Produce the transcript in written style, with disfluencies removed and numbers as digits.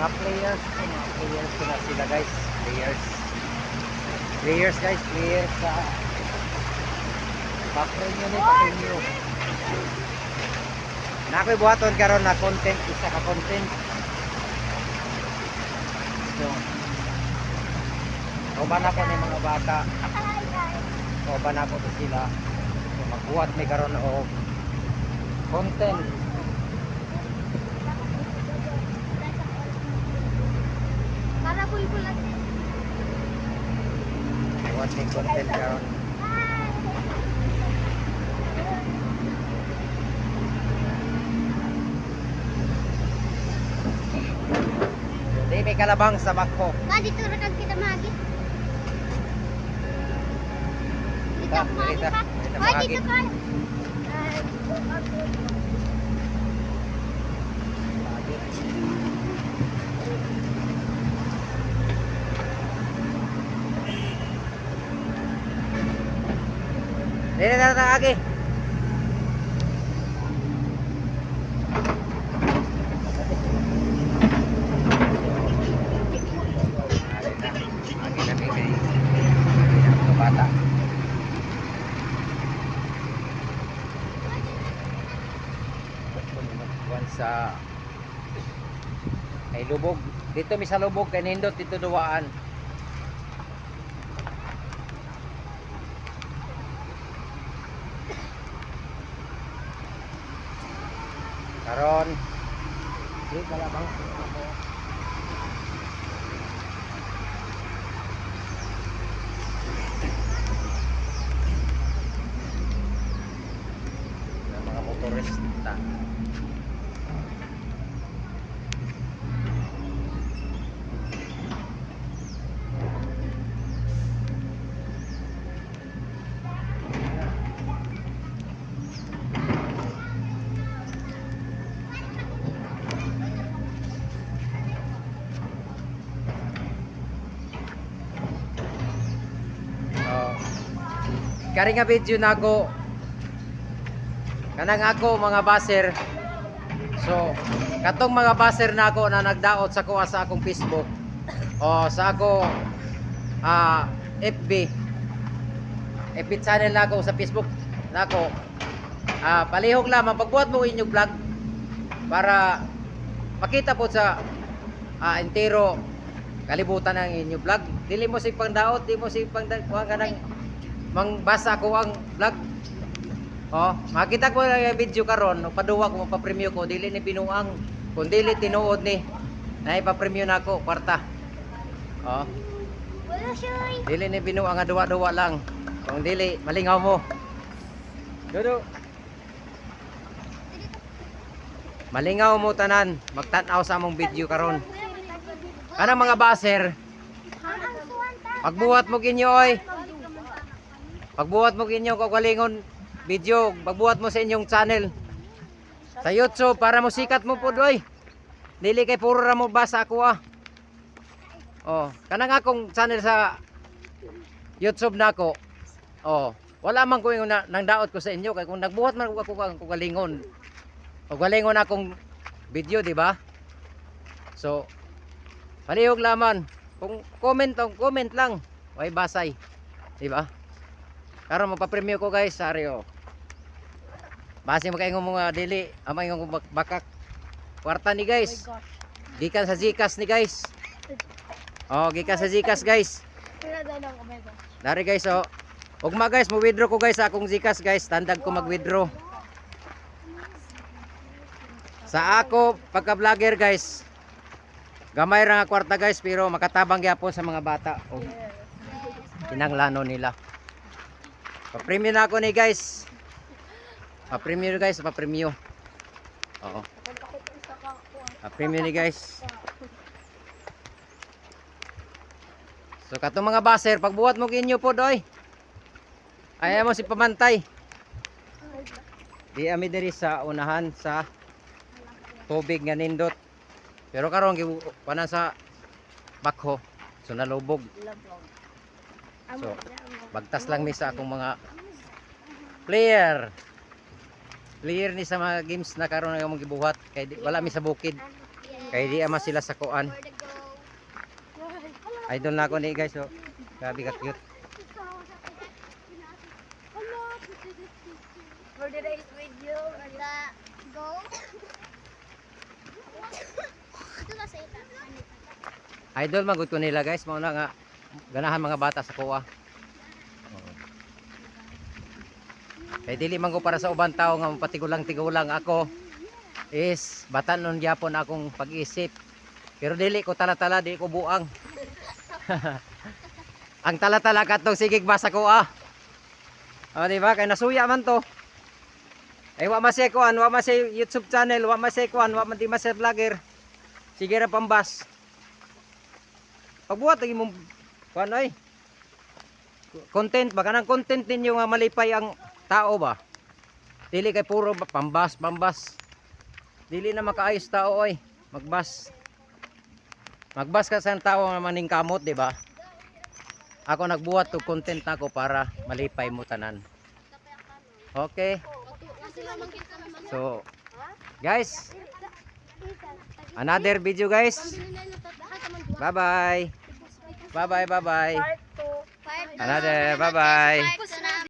Mga players ko na sila guys. Players guys, players sa pa-premium ni pa-premium. Na ako'y buhaton karon na content, isa ka content. So, kauban ako ni mga bata. Kauban ako to sila. So, magbuhat mi karon og content. Para bulbul natin. Buhat mi content karon. Di may kalabang sa bako. Dito ra kag kita magi. Dito Dito, magi dito, pa. dito Hoy magi. dito ka. Dili na agi. Bata. Sa ay lubog dito mi sa lubog kay nindot dito duwaan. Karon di kalabang ako. Mga motorista. Kari nga video na ako kanang ako mga baser. So katong mga baser na ako na nagdaot sa kuha sa akong Facebook o sa ako FB channel na ako sa Facebook na ako, palihog lamang pagbuhat mo inyong vlog para makita po sa entero kalibutan ng inyong vlog. Dili mo si pangdaot, di mo si pangdaot kanang mangbasa ko ang vlog. Oh, makita ko ang video karon, paduwa ko pa-preview ko, dili ni binuang, kun dili tinuod ni na ipa-preview nako kwarta. Oh, Wala siya. dili ni binuang nga duwa-duwa lang. Kung dili malingaw mo. Dudu. Malingaw mo tanan, magtan-aw sa among video karon. Kanang mga baser, pagbuhat mo kinyo oy. Pagbuhat mo kinyo kagalingon video, pagbuhat mo sa inyong channel sa YouTube para mo sikat mo pud oy. Dili kay puro ra mo basa ako Oh, kanang akong channel sa YouTube nako. Oh, wala man ko yung nang daot ko sa inyo kay kung nagbuhat man ako kagalingon. Kagalingon akong video, di ba? So, palihog laman. Kung comment lang, way basay. Di ba? Karon magpa-preview ko guys, Sario. Base mo kayo mga dili, amay ng bakak. Kwarta ni guys. Gikan sa Gcash ni guys. Oh, gikan sa Gcash guys. Dari guys, oh. Ugma guys, mo-withdraw ko guys sa akong Gcash guys. Tandag ko mag-withdraw. Sa ako pagka-vlogger guys. Gamay ra nga kwarta guys, pero makatabang gyapon sa mga bata. Oh. Kinanglano nila. Pa-premium na ako ni guys. Pa-premium guys, pa-premium. Oo. Pa-premium ni guys. So katong mga baser, pagbuhat mo kinyo po doy. Ayaw mo si pamantay. Di ami diri sa unahan sa tubig nga nindot. Pero karon panan sa bakho, so nalubog. So bagtas lang mi sa akong mga player ni sa mga games na karon nga mong gibuhat kay wala mi sa bukid. Kay di ama sila sa kuan. For the go. Idol na ako ni guys, oh. Grabe ka cute. For the race video. For the go. Ito kasi ita. Idol magud ko nila guys, mao na nga ganahan mga bata sa kuha. Oo. Kay dili man ko para sa ubang tao nga patigulang-tigulang ako is batanon gyapon akong pag-isip. Pero dili ko tala-tala, di ko buang. Ang tala-tala katong sigig ba sa kuha. O di ba kay nasuya man to. Ay wa masay kuan, wa masay YouTube channel, wa masay kuan, wa man di masay vlogger. Sige ra pambas. Pagbuhat lagi mo kuan ay. Content ba kanang content ninyo nga malipay ang tao ba? Dili kay puro pambas. Dili na makaayos tao oy. Magbas. Magbas ka sa tao nga maning kamot, di ba? Ako nagbuhat og content nako para malipay mo tanan. Okay. So, guys, another video guys. Bye bye. Bye bye. Part 2. Another bye bye.